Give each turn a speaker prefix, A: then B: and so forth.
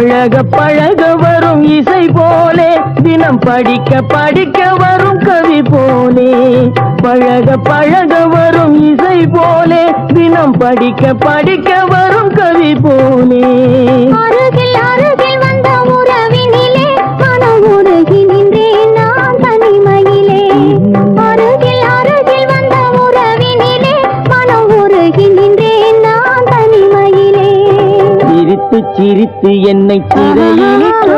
A: பழக பழக வரும் இசை போலே தினம் படிக்க படிக்க வரும் கவி போலே பழக பழக வரும் இசை போலே தினம் படிக்க படிக்க வரும் கவி போலே
B: அருகில் அருகில் வந்த உறவினிலே மனம் உருகி நின்றேன் நான் தனிமையிலே அருகில் அருகில் வந்த உறவினிலே மனம் உருகி நின்றேன் நான் தனிமையிலே
A: சிரித்து சிரித்து என்னை சிறையிலிட்டு